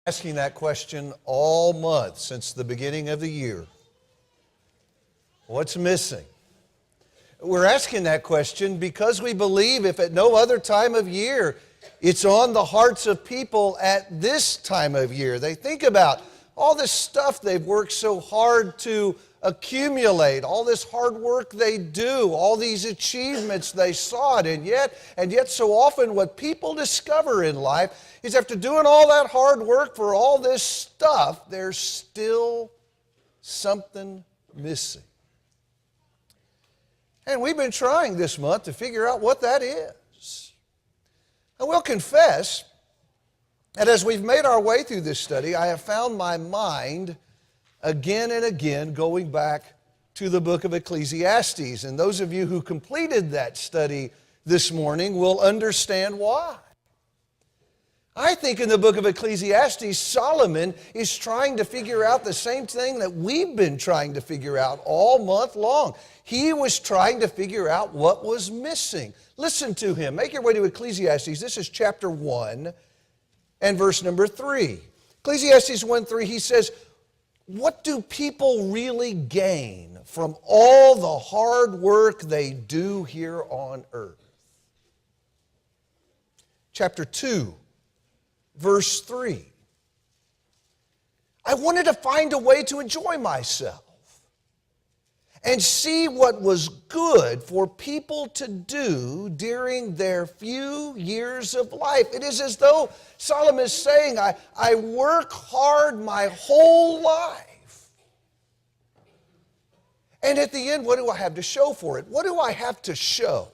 Asking that question all month since the beginning of the year. What's missing? We're asking that question because we believe if at no other time of year, it's on the hearts of people at this time of year. They think about all this stuff they've worked so hard to accumulate, all this hard work they do, all these achievements they sought, and yet so often what people discover in life is after doing all that hard work for all this stuff, there's still something missing. And we've been trying this month to figure out what that is. And we'll confess that as we've made our way through this study, I have found my mind again and again going back to the book of Ecclesiastes. And those of you who completed that study this morning will understand why. I think in the book of Ecclesiastes, Solomon is trying to figure out the same thing that we've been trying to figure out all month long. He was trying to figure out what was missing. Listen to him. Make your way to Ecclesiastes. This is chapter 1 and verse number 3. Ecclesiastes 1:3, he says, what do people really gain from all the hard work they do here on earth? Chapter 2, verse 3. I wanted to find a way to enjoy myself and see what was good for people to do during their few years of life. It is as though Solomon is saying, I work hard my whole life. And at the end, what do I have to show for it? What do I have to show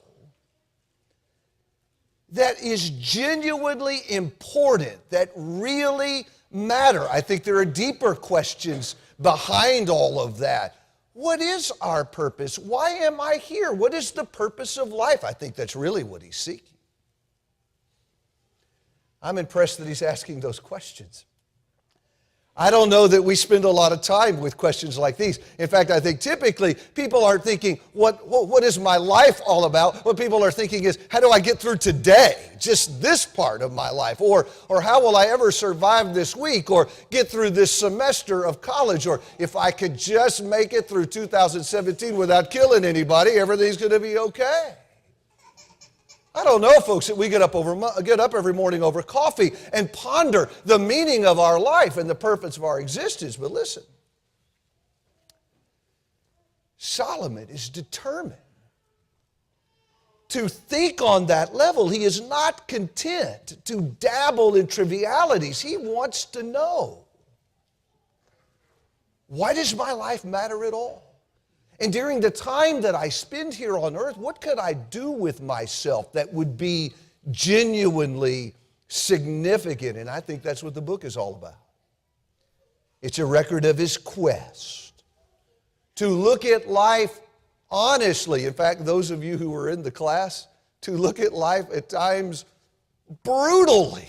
that is genuinely important, that really matter? I think there are deeper questions behind all of that. What is our purpose? Why am I here? What is the purpose of life? I think that's really what he's seeking. I'm impressed that he's asking those questions. I don't know that we spend a lot of time with questions like these. In fact, I think typically people aren't thinking, what is my life all about? What people are thinking is, how do I get through today? Just this part of my life. Or how will I ever survive this week? Or get through this semester of college? Or if I could just make it through 2017 without killing anybody, everything's going to be okay. I don't know, folks, that we get up every morning over coffee and ponder the meaning of our life and the purpose of our existence. But listen, Solomon is determined to think on that level. He is not content to dabble in trivialities. He wants to know, why does my life matter at all? And during the time that I spend here on earth, what could I do with myself that would be genuinely significant? And I think that's what the book is all about. It's a record of his quest to look at life honestly. In fact, those of you who were in the class, to look at life at times brutally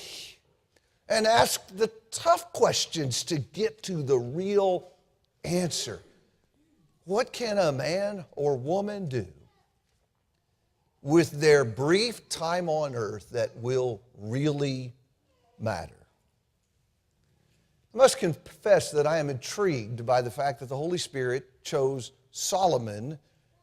and ask the tough questions to get to the real answer. What can a man or woman do with their brief time on earth that will really matter? I must confess that I am intrigued by the fact that the Holy Spirit chose Solomon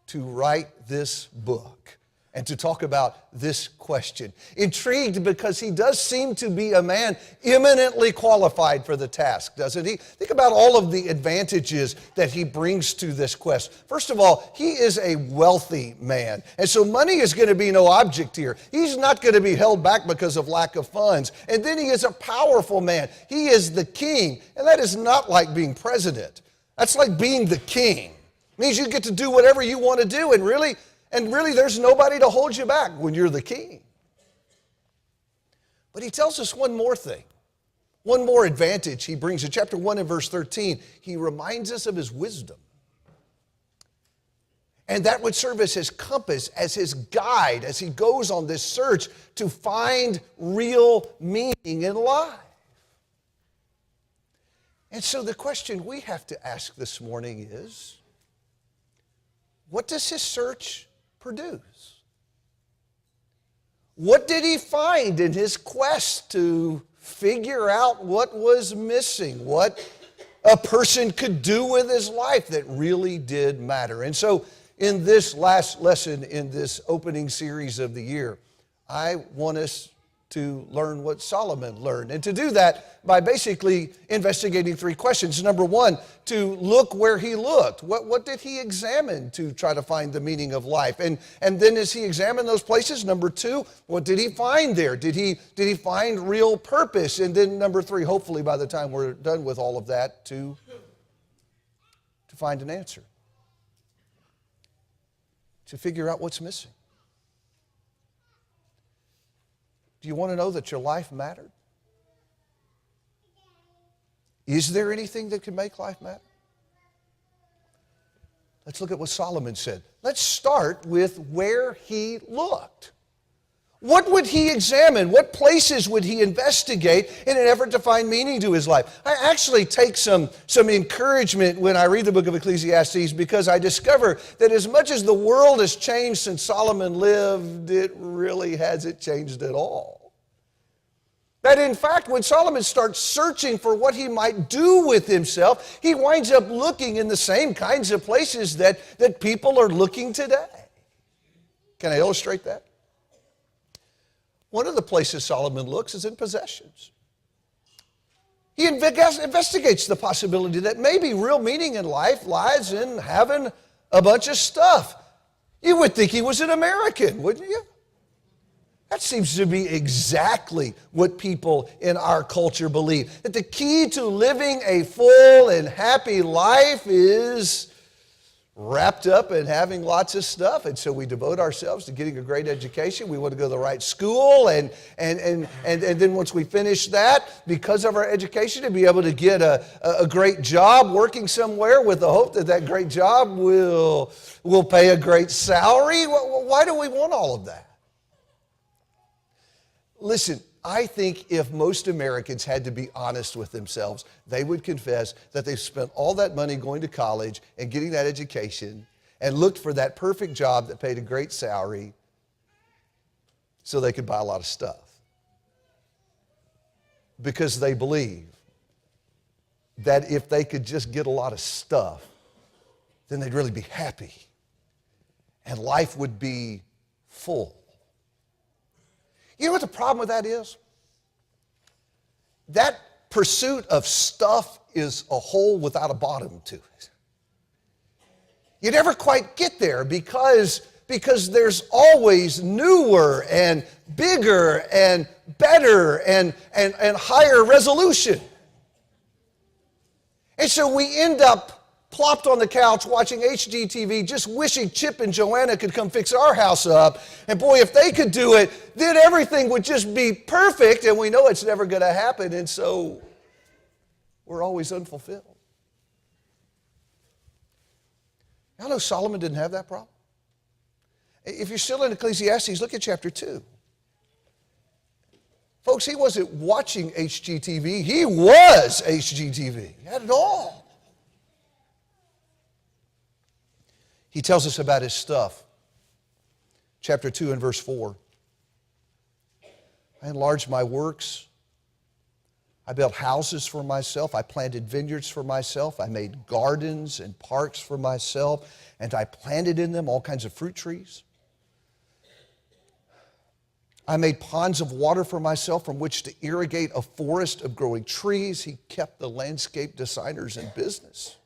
to write this book and to talk about this question. Intrigued because he does seem to be a man eminently qualified for the task, doesn't he? Think about all of the advantages that he brings to this quest. First of all, he is a wealthy man, and so money is going to be no object here. He's not going to be held back because of lack of funds. And then he is a powerful man. He is the king, and that is not like being president. That's like being the king. It means you get to do whatever you want to do, and really there's nobody to hold you back when you're the king. But he tells us one more thing, one more advantage he brings. In chapter 1 and verse 13, he reminds us of his wisdom. And that would serve as his compass, as his guide, as he goes on this search to find real meaning in life. And so the question we have to ask this morning is, what does his search produce? What did he find in his quest to figure out what was missing, what a person could do with his life that really did matter. And so in this last lesson in this opening series of the year, I want us to learn what Solomon learned. And to do that by basically investigating three questions. Number one, to look where he looked. What did he examine to try to find the meaning of life? And then as he examined those places, number two, what did he find there? Did he find real purpose? And then number three, hopefully by the time we're done with all of that, to find an answer. To figure out what's missing. Do you want to know that your life mattered? Is there anything that can make life matter? Let's look at what Solomon said. Let's start with where he looked. What would he examine? What places would he investigate in an effort to find meaning to his life? I actually take some encouragement when I read the book of Ecclesiastes, because I discover that as much as the world has changed since Solomon lived, it really hasn't changed at all. That in fact, when Solomon starts searching for what he might do with himself, he winds up looking in the same kinds of places that people are looking today. Can I illustrate that? One of the places Solomon looks is in possessions. He investigates the possibility that maybe real meaning in life lies in having a bunch of stuff. You would think he was an American, wouldn't you? That seems to be exactly what people in our culture believe. That the key to living a full and happy life is wrapped up in having lots of stuff. And so we devote ourselves to getting a great education. We want to go to the right school. And then once we finish that, because of our education, to be able to get a great job working somewhere with the hope that that great job will pay a great salary. Why do we want all of that? Listen, I think if most Americans had to be honest with themselves, they would confess that they've spent all that money going to college and getting that education and looked for that perfect job that paid a great salary so they could buy a lot of stuff. Because they believe that if they could just get a lot of stuff, then they'd really be happy and life would be full. You know what the problem with that is? That pursuit of stuff is a hole without a bottom to it. You never quite get there because there's always newer and bigger and better and higher resolution. And so we end up plopped on the couch watching HGTV, just wishing Chip and Joanna could come fix our house up. And boy, if they could do it, then everything would just be perfect, and we know it's never going to happen, and so we're always unfulfilled. I know Solomon didn't have that problem. If you're still in Ecclesiastes, look at chapter 2. Folks, he wasn't watching HGTV, he was HGTV. He had it all. He tells us about his stuff. Chapter 2 and verse 4. I enlarged my works. I built houses for myself. I planted vineyards for myself. I made gardens and parks for myself. And I planted in them all kinds of fruit trees. I made ponds of water for myself from which to irrigate a forest of growing trees. He kept the landscape designers in business.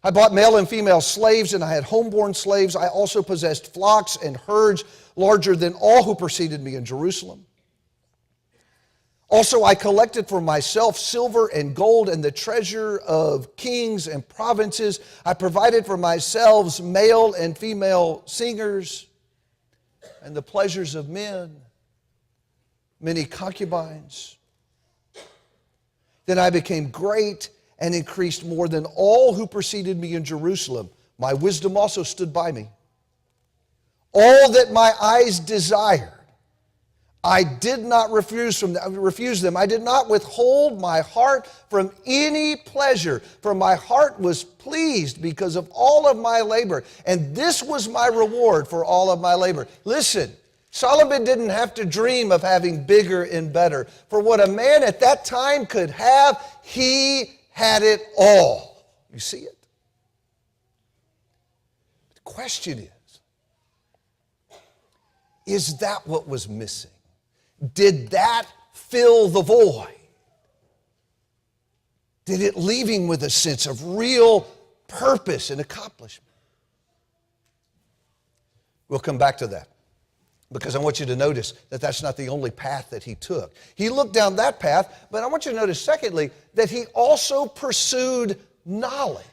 I bought male and female slaves, and I had homeborn slaves. I also possessed flocks and herds larger than all who preceded me in Jerusalem. Also, I collected for myself silver and gold and the treasure of kings and provinces. I provided for myself male and female singers and the pleasures of men, many concubines. Then I became great and increased more than all who preceded me in Jerusalem. My wisdom also stood by me. All that my eyes desired, I did not refuse them. I did not withhold my heart from any pleasure, for my heart was pleased because of all of my labor. And this was my reward for all of my labor. Listen, Solomon didn't have to dream of having bigger and better. For what a man at that time could have, he had it all. You see it? The question is that what was missing? Did that fill the void? Did it leave him with a sense of real purpose and accomplishment? We'll come back to that, because I want you to notice that that's not the only path that he took. He looked down that path, but I want you to notice, secondly, that he also pursued knowledge.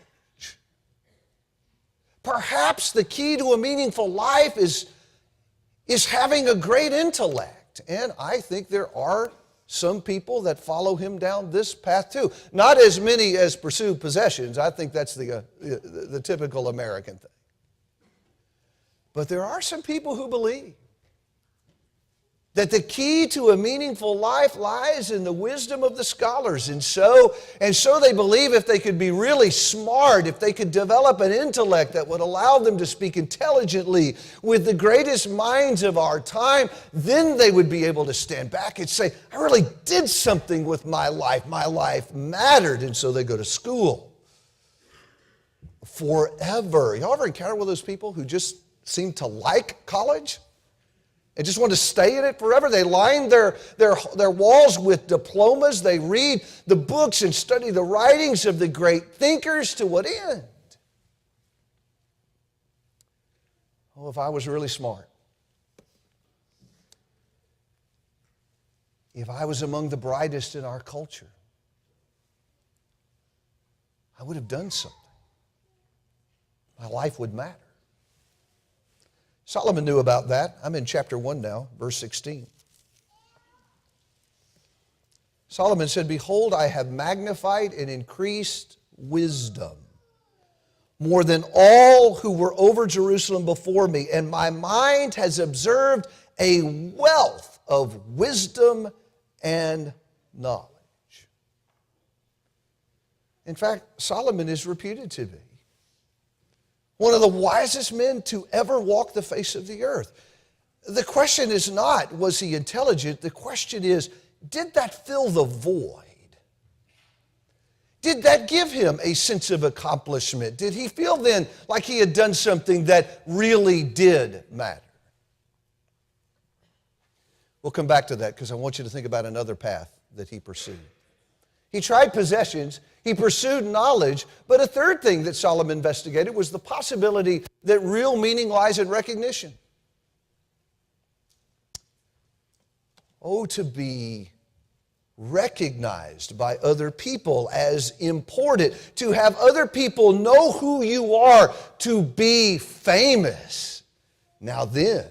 Perhaps the key to a meaningful life is having a great intellect. And I think there are some people that follow him down this path too. Not as many as pursue possessions. I think that's the typical American thing. But there are some people who believe that the key to a meaningful life lies in the wisdom of the scholars. And so they believe if they could be really smart, if they could develop an intellect that would allow them to speak intelligently with the greatest minds of our time, then they would be able to stand back and say, I really did something with my life. My life mattered. And so they go to school forever. Y'all ever encounter one of those people who just seem to like college and just want to stay in it forever? They line their walls with diplomas. They read the books and study the writings of the great thinkers. To what end? Oh, if I was really smart, if I was among the brightest in our culture, I would have done something. My life would matter. Solomon knew about that. I'm in chapter 1 now, verse 16. Solomon said, Behold, I have magnified and increased wisdom more than all who were over Jerusalem before me, and my mind has observed a wealth of wisdom and knowledge. In fact, Solomon is reputed to be one of the wisest men to ever walk the face of the earth. The question is not, was he intelligent? The question is, did that fill the void? Did that give him a sense of accomplishment? Did he feel then like he had done something that really did matter? We'll come back to that because I want you to think about another path that he pursued. He tried possessions, he pursued knowledge, but a third thing that Solomon investigated was the possibility that real meaning lies in recognition. Oh, to be recognized by other people as important, to have other people know who you are, to be famous. Now then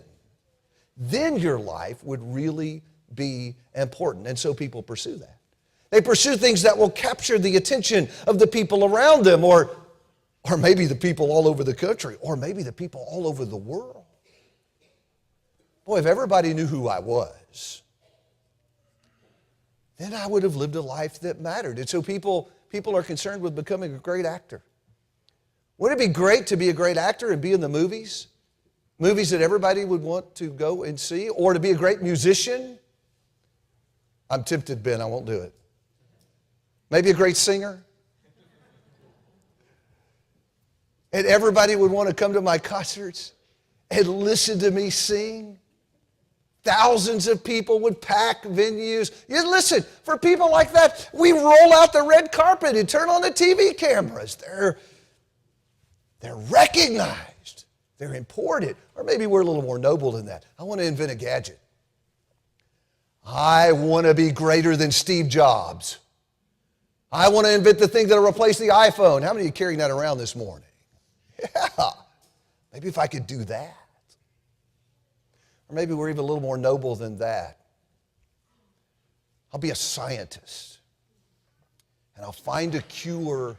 your life would really be important. And so people pursue that. They pursue things that will capture the attention of the people around them, or maybe the people all over the country, or maybe the people all over the world. Boy, if everybody knew who I was, then I would have lived a life that mattered. And so people are concerned with becoming a great actor. Wouldn't it be great to be a great actor and be in the movies? Movies that everybody would want to go and see, or to be a great musician? I'm tempted, Ben, I won't do it. Maybe a great singer. And everybody would want to come to my concerts and listen to me sing. Thousands of people would pack venues. You listen, for people like that, we roll out the red carpet and turn on the TV cameras. They're recognized. They're important. Or maybe we're a little more noble than that. I want to invent a gadget. I want to be greater than Steve Jobs. I want to invent the thing that will replace the iPhone. How many of you are carrying that around this morning? Yeah, maybe if I could do that. Or maybe we're even a little more noble than that. I'll be a scientist, and I'll find a cure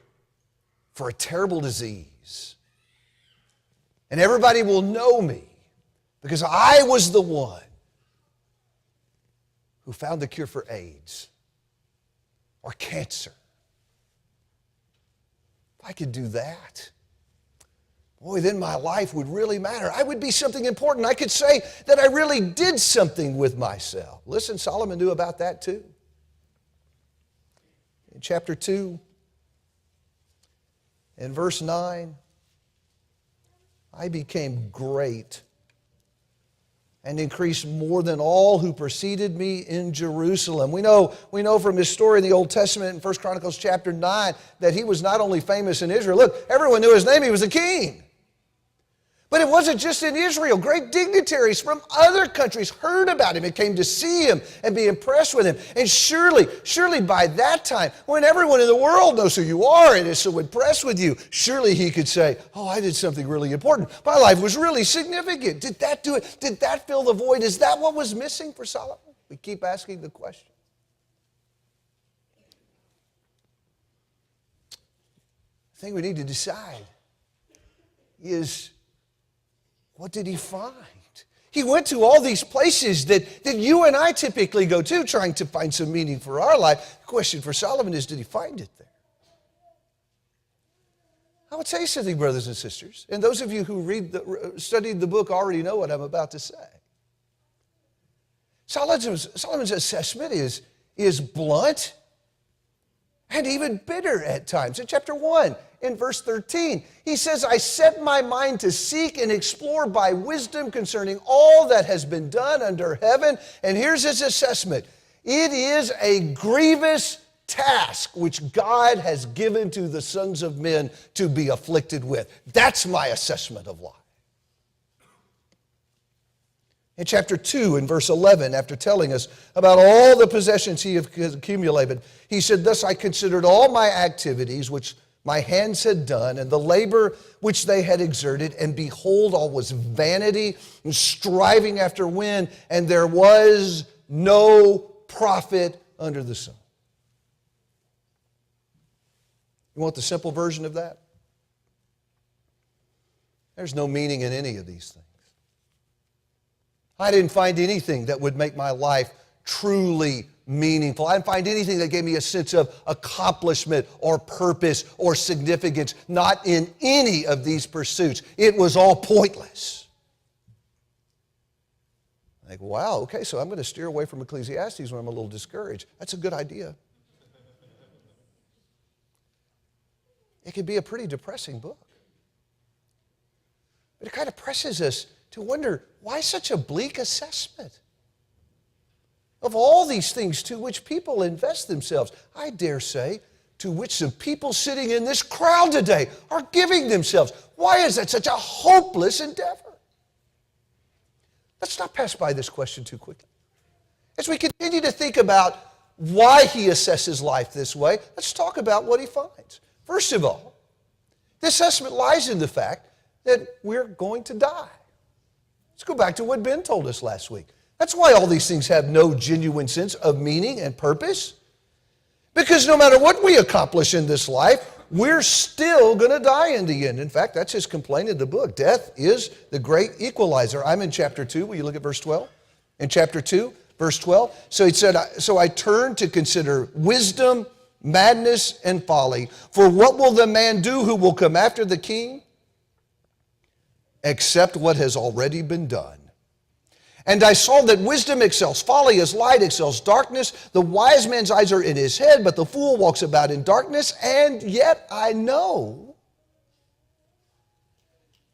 for a terrible disease. And everybody will know me because I was the one who found the cure for AIDS or cancer. If I could do that, boy, then my life would really matter. I would be something important. I could say that I really did something with myself. Listen, Solomon knew about that too. In chapter 2, in verse 9, I became great and increased more than all who preceded me in Jerusalem. We know from his story in the Old Testament in 1 Chronicles chapter 9 that he was not only famous in Israel. Look, everyone knew his name. He was a king. But it wasn't just in Israel. Great dignitaries from other countries heard about him and came to see him and be impressed with him. And surely by that time, when everyone in the world knows who you are and is so impressed with you, surely he could say, oh, I did something really important. My life was really significant. Did that do it? Did that fill the void? Is that what was missing for Solomon? We keep asking the question. The thing we need to decide is, what did he find? He went to all these places that you and I typically go to, trying to find some meaning for our life. The question for Solomon is, did he find it there? I would say something, brothers and sisters, and those of you who studied the book already know what I'm about to say. Solomon's assessment is blunt and even bitter at times. In chapter 1, in verse 13, he says, I set my mind to seek and explore by wisdom concerning all that has been done under heaven. And here's his assessment. It is a grievous task which God has given to the sons of men to be afflicted with. That's my assessment of life. In chapter 2, in verse 11, after telling us about all the possessions he has accumulated, he said, thus I considered all my activities which my hands had done, and the labor which they had exerted, and behold, all was vanity and striving after wind, and there was no profit under the sun. You want the simple version of that? There's no meaning in any of these things. I didn't find anything that would make my life truly meaningful. I didn't find anything that gave me a sense of accomplishment or purpose or significance. Not in any of these pursuits. It was all pointless. I think, wow, okay, so I'm going to steer away from Ecclesiastes when I'm a little discouraged. That's a good idea. It could be a pretty depressing book. But it kind of presses us to wonder, why such a bleak assessment of all these things to which people invest themselves? I dare say, to which some people sitting in this crowd today are giving themselves. Why is that such a hopeless endeavor? Let's not pass by this question too quickly. As we continue to think about why he assesses life this way, let's talk about what he finds. First of all, the assessment lies in the fact that we're going to die. Let's go back to what Ben told us last week. That's why all these things have no genuine sense of meaning and purpose. Because no matter what we accomplish in this life, we're still going to die in the end. In fact, that's his complaint in the book. Death is the great equalizer. I'm in chapter 2. Will you look at verse 12? In chapter 2, verse 12. So he said, so I turned to consider wisdom, madness, and folly. For what will the man do who will come after the king? Except what has already been done. And I saw that wisdom excels folly as light excels darkness. The wise man's eyes are in his head, but the fool walks about in darkness. And yet I know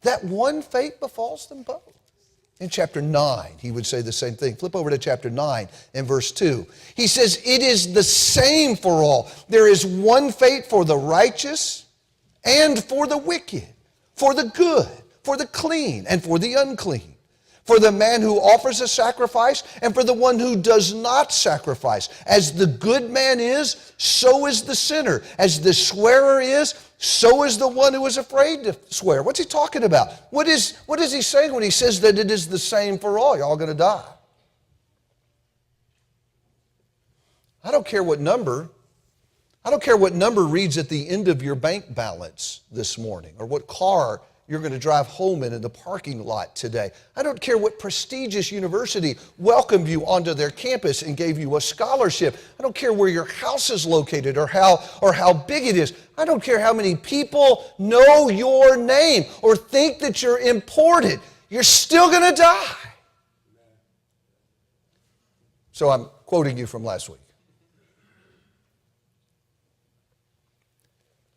that one fate befalls them both. In chapter 9, he would say the same thing. Flip over to chapter 9 and verse 2. He says, it is the same for all. There is one fate for the righteous and for the wicked, for the good, for the clean, and for the unclean, for the man who offers a sacrifice, and for the one who does not sacrifice. As the good man is, so is the sinner. As the swearer is, so is the one who is afraid to swear. What's he talking about? What is he saying when he says that it is the same for all? You're all going to die. I don't care what number reads at the end of your bank balance this morning, or what car you're going to drive home in the parking lot today. I don't care what prestigious university welcomed you onto their campus and gave you a scholarship. I don't care where your house is located or how big it is. I don't care how many people know your name or think that you're important. You're still going to die. So I'm quoting you from last week.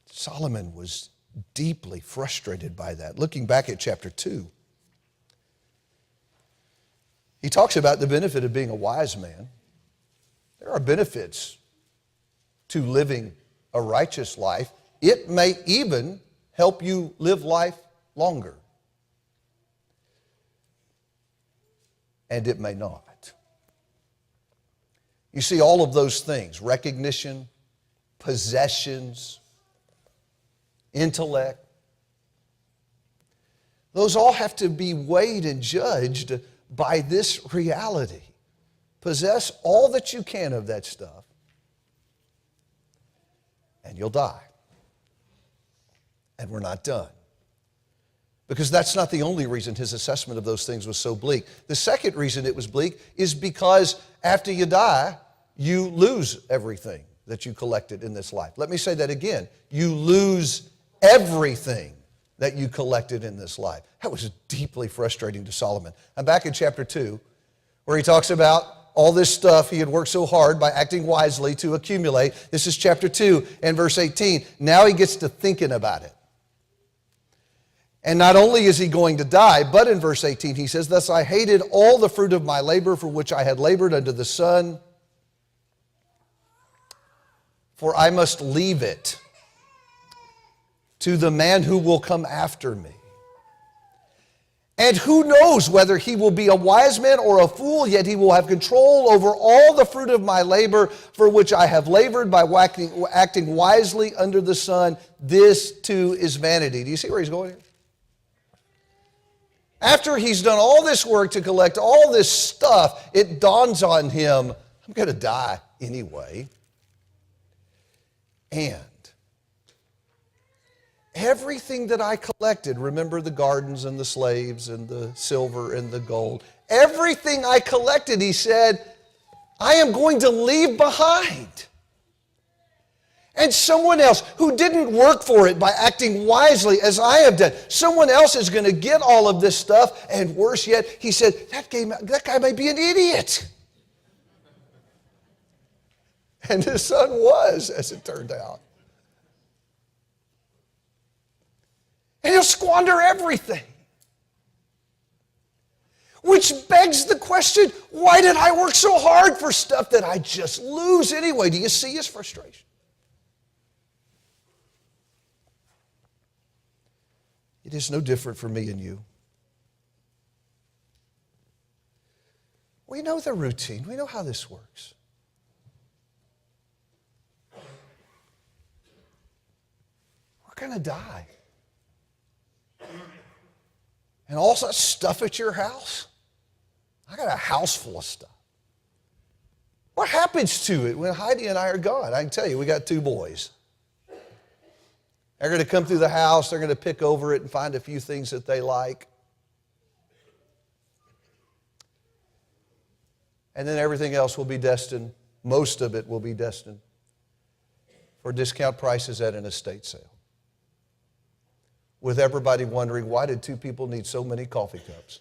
Solomon was deeply frustrated by that. Looking back at chapter 2, he talks about the benefit of being a wise man. There are benefits to living a righteous life. It may even help you live life longer. And it may not. You see, all of those things, recognition, possessions, intellect, those all have to be weighed and judged by this reality. Possess all that you can of that stuff, and you'll die. And we're not done. Because that's not the only reason his assessment of those things was so bleak. The second reason it was bleak is because after you die, you lose everything that you collected in this life. Let me say that again. You lose everything that you collected in this life. That was deeply frustrating to Solomon. I'm back in chapter 2, where he talks about all this stuff he had worked so hard by acting wisely to accumulate. This is chapter 2 and verse 18. Now he gets to thinking about it. And not only is he going to die, but in verse 18 he says, "Thus I hated all the fruit of my labor for which I had labored under the sun, for I must leave it to the man who will come after me. And who knows whether he will be a wise man or a fool, yet he will have control over all the fruit of my labor for which I have labored by acting wisely under the sun. This too is vanity." Do you see where he's going here? After he's done all this work to collect all this stuff, it dawns on him, I'm going to die anyway. And everything that I collected, remember the gardens and the slaves and the silver and the gold, everything I collected, he said, I am going to leave behind. And someone else who didn't work for it by acting wisely as I have done, someone else is going to get all of this stuff, and worse yet, he said, that guy may be an idiot. And his son was, as it turned out. And he'll squander everything. Which begs the question, why did I work so hard for stuff that I just lose anyway? Do you see his frustration? It is no different for me and you. We know the routine. We know how this works. We're going to die. And all that stuff at your house? I got a house full of stuff. What happens to it when Heidi and I are gone? I can tell you, we got 2 boys. They're going to come through the house, they're going to pick over it and find a few things that they like. And then everything else will be destined, most of it will be destined for discount prices at an estate sale. With everybody wondering, why did 2 people need so many coffee cups?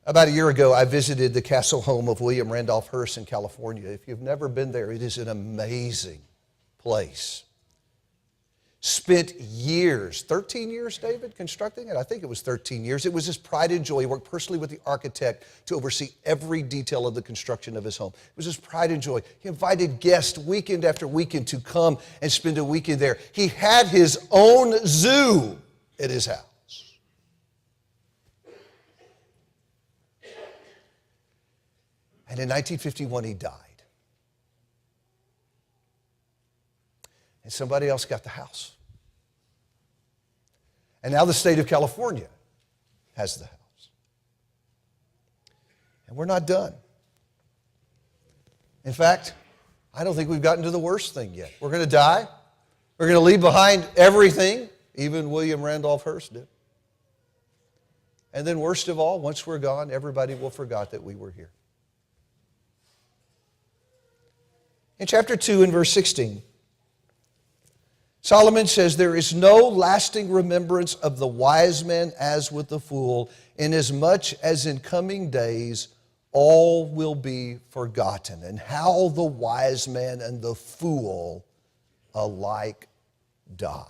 About a year ago, I visited the castle home of William Randolph Hearst in California. If you've never been there, it is an amazing place. Spent years, 13 years, David, constructing it? I think it was 13 years. It was his pride and joy. He worked personally with the architect to oversee every detail of the construction of his home. It was his pride and joy. He invited guests weekend after weekend to come and spend a weekend there. He had his own zoo at his house. And in 1951, he died. And somebody else got the house. And now the state of California has the house. And we're not done. In fact, I don't think we've gotten to the worst thing yet. We're going to die. We're going to leave behind everything, even William Randolph Hearst did. And then worst of all, once we're gone, everybody will forget that we were here. In chapter 2 and verse 16, Solomon says, there is no lasting remembrance of the wise man as with the fool, inasmuch as in coming days all will be forgotten, and how the wise man and the fool alike die.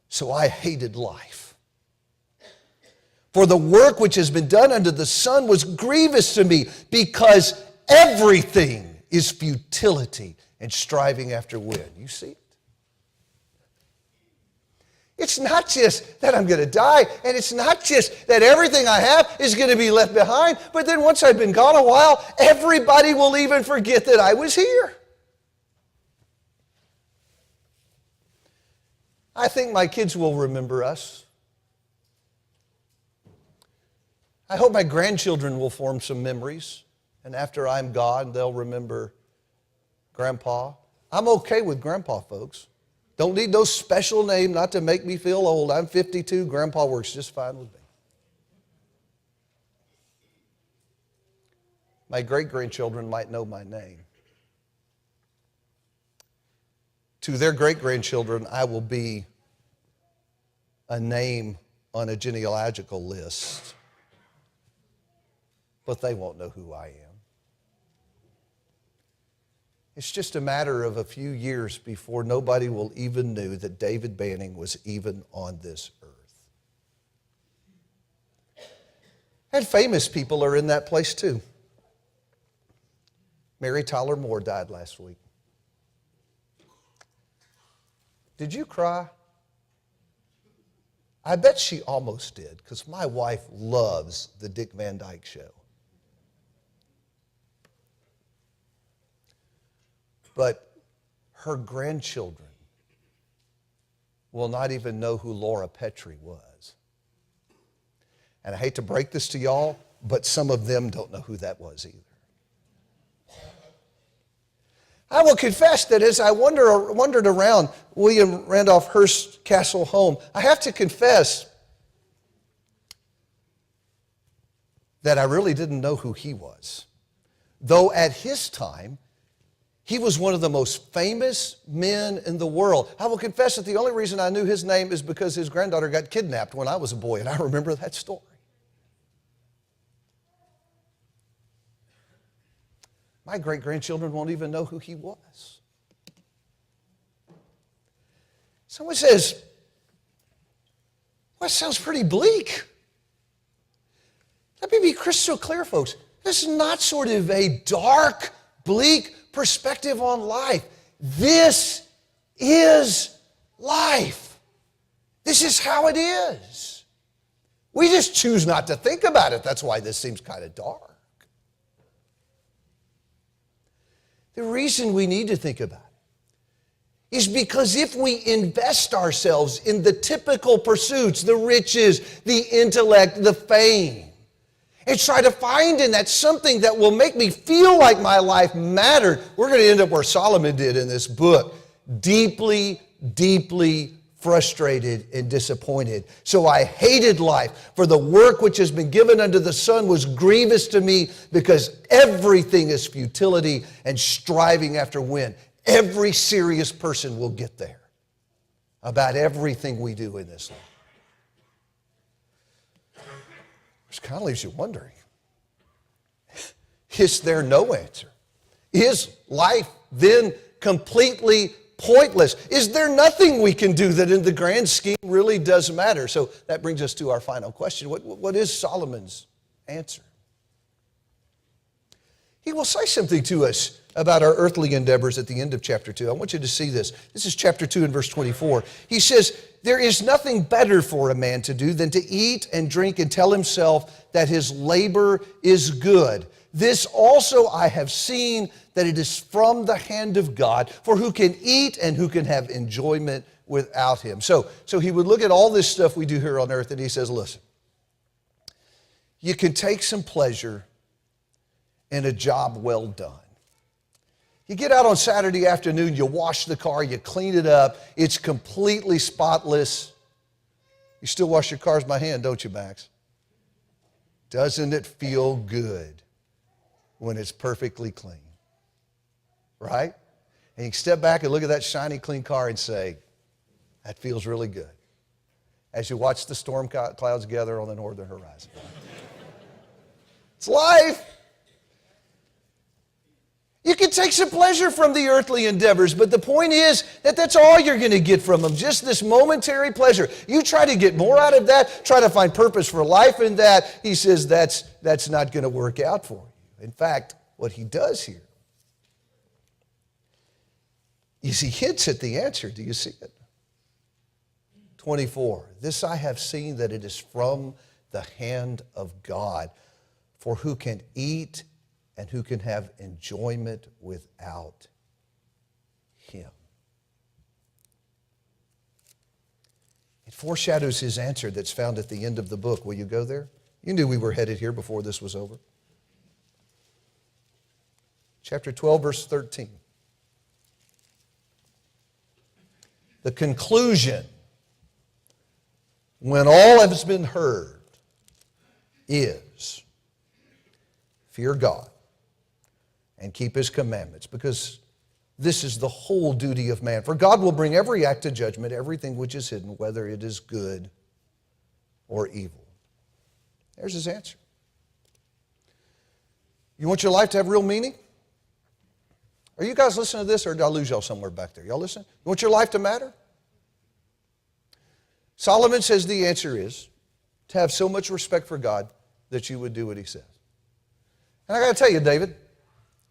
So I hated life. For the work which has been done under the sun was grievous to me, because everything is futility and striving after wind. You see it? It's not just that I'm going to die, and it's not just that everything I have is going to be left behind, but then once I've been gone a while, everybody will even forget that I was here. I think my kids will remember us. I hope my grandchildren will form some memories, and after I'm gone, they'll remember Grandpa. I'm okay with Grandpa, folks. Don't need no special name, not to make me feel old. I'm 52. Grandpa works just fine with me. My great-grandchildren might know my name. To their great-grandchildren, I will be a name on a genealogical list, but they won't know who I am. It's just a matter of a few years before nobody will even know that David Banning was even on this earth. And famous people are in that place too. Mary Tyler Moore died last week. Did you cry? I bet she almost did, because my wife loves the Dick Van Dyke Show. But her grandchildren will not even know who Laura Petrie was. And I hate to break this to y'all, but some of them don't know who that was either. I will confess that as I wandered around William Randolph Hearst's castle home, I have to confess that I really didn't know who he was. Though at his time, he was one of the most famous men in the world. I will confess that the only reason I knew his name is because his granddaughter got kidnapped when I was a boy, and I remember that story. My great-grandchildren won't even know who he was. Someone says, well, that sounds pretty bleak. Let me be crystal clear, folks. This is not sort of a dark, bleak perspective on life. This is life. This is how it is. We just choose not to think about it. That's why this seems kind of dark. The reason we need to think about it is because if we invest ourselves in the typical pursuits, the riches, the intellect, the fame, and try to find in that something that will make me feel like my life mattered, we're going to end up where Solomon did in this book, deeply, deeply frustrated and disappointed. So I hated life, for the work which has been given under the sun was grievous to me, because everything is futility and striving after wind. Every serious person will get there about everything we do in this life. Which kind of leaves you wondering, is there no answer? Is life then completely pointless? Is there nothing we can do that in the grand scheme really does matter? So that brings us to our final question. What is Solomon's answer? He will say something to us about our earthly endeavors at the end of chapter 2. I want you to see this. This is chapter 2 and verse 24. He says, there is nothing better for a man to do than to eat and drink and tell himself that his labor is good. This also I have seen, that it is from the hand of God, for who can eat and who can have enjoyment without him. So he would look at all this stuff we do here on earth, and he says, listen, you can take some pleasure in a job well done. You get out on Saturday afternoon, you wash the car, you clean it up, it's completely spotless. You still wash your cars by hand, don't you, Max? Doesn't it feel good when it's perfectly clean? Right? And you can step back and look at that shiny, clean car and say, that feels really good. As you watch the storm clouds gather on the northern horizon. It's life. You can take some pleasure from the earthly endeavors, but the point is that that's all you're going to get from them, just this momentary pleasure. You try to get more out of that, try to find purpose for life in that. He says that's not going to work out for you. In fact, what he does here is he hints at the answer. Do you see it? 24, this I have seen that it is from the hand of God. For who can eat and who can have enjoyment without him? It foreshadows his answer that's found at the end of the book. Will you go there? You knew we were headed here before this was over. Chapter 12, verse 13. The conclusion, when all has been heard, is fear God and keep his commandments, because this is the whole duty of man. For God will bring every act to judgment, everything which is hidden, whether it is good or evil. There's his answer. You want your life to have real meaning? Are you guys listening to this, or did I lose y'all somewhere back there? Y'all listening? You want your life to matter? Solomon says the answer is to have so much respect for God that you would do what he says. And I got to tell you, David,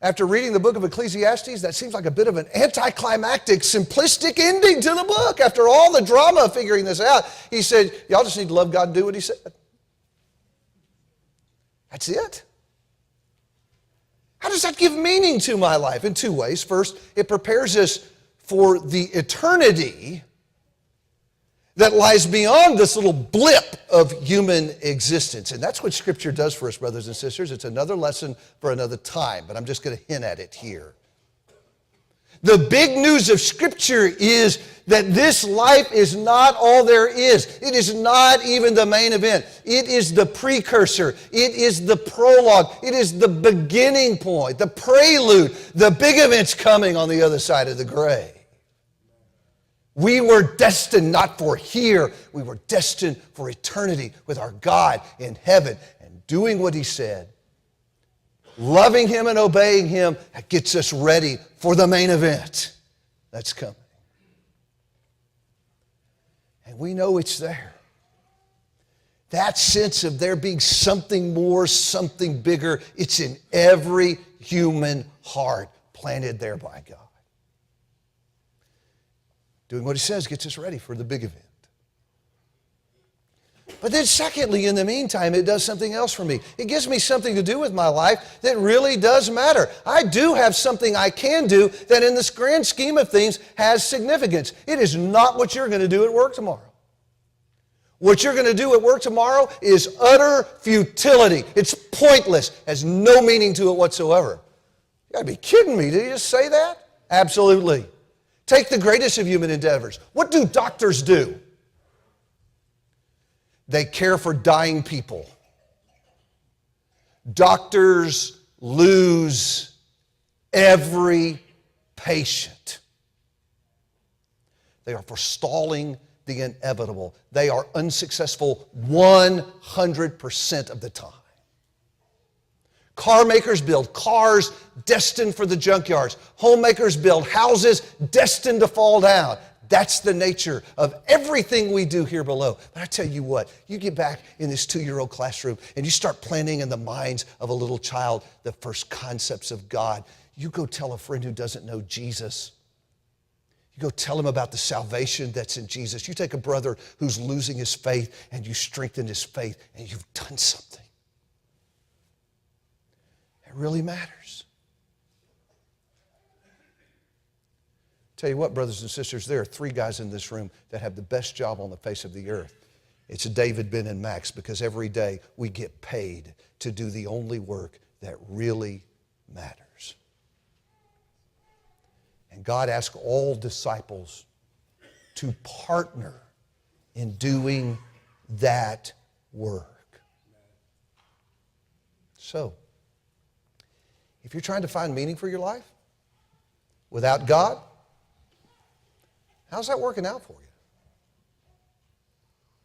after reading the book of Ecclesiastes, that seems like a bit of an anticlimactic, simplistic ending to the book. After all the drama of figuring this out, he said, y'all just need to love God and do what he said. That's it. How does that give meaning to my life? In two ways. First, it prepares us for the eternity that lies beyond this little blip of human existence. And that's what Scripture does for us, brothers and sisters. It's another lesson for another time, but I'm just going to hint at it here. The big news of Scripture is that this life is not all there is. It is not even the main event. It is the precursor. It is the prologue. It is the beginning point, the prelude. The big event's coming on the other side of the grave. We were destined not for here, we were destined for eternity with our God in heaven and doing what he said. Loving him and obeying him, that gets us ready for the main event that's coming. And we know it's there. That sense of there being something more, something bigger, it's in every human heart planted there by God. Doing what he says gets us ready for the big event. But then secondly, in the meantime, it does something else for me. It gives me something to do with my life that really does matter. I do have something I can do that in this grand scheme of things has significance. It is not what you're going to do at work tomorrow. What you're going to do at work tomorrow is utter futility. It's pointless, has no meaning to it whatsoever. You got to be kidding me. Did you just say that? Absolutely. Take the greatest of human endeavors. What do doctors do? They care for dying people. Doctors lose every patient. They are forestalling the inevitable. They are unsuccessful 100% of the time. Car makers build cars destined for the junkyards. Homemakers build houses destined to fall down. That's the nature of everything we do here below. But I tell you what, you get back in this 2-year-old classroom and you start planting in the minds of a little child the first concepts of God. You go tell a friend who doesn't know Jesus. You go tell him about the salvation that's in Jesus. You take a brother who's losing his faith and you strengthen his faith, and you've done something. It really matters. Tell you what, brothers and sisters, there are 3 guys in this room that have the best job on the face of the earth. It's David, Ben, and Max, because every day we get paid to do the only work that really matters. And God asks all disciples to partner in doing that work. So, if you're trying to find meaning for your life without God, how's that working out for you?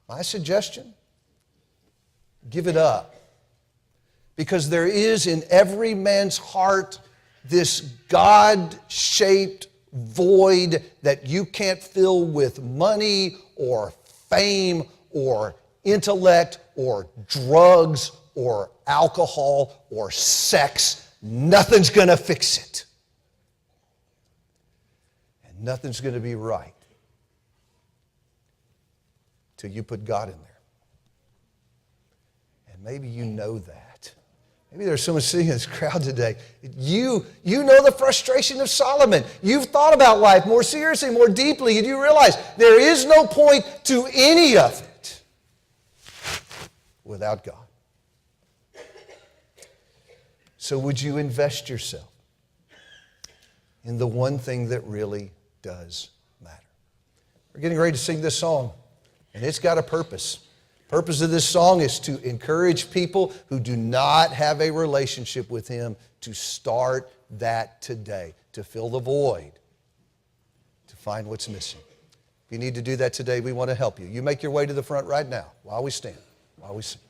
My suggestion, give it up. Because there is in every man's heart this God-shaped void that you can't fill with money or fame or intellect or drugs or alcohol or sex. Nothing's going to fix it. And nothing's going to be right till you put God in there. And maybe you know that. Maybe there's someone sitting in this crowd today. You know the frustration of Solomon. You've thought about life more seriously, more deeply, and you realize there is no point to any of it without God. So would you invest yourself in the one thing that really does matter? We're getting ready to sing this song, and it's got a purpose. The purpose of this song is to encourage people who do not have a relationship with Him to start that today, to fill the void, to find what's missing. If you need to do that today, we want to help you. You make your way to the front right now while we stand, while we sing.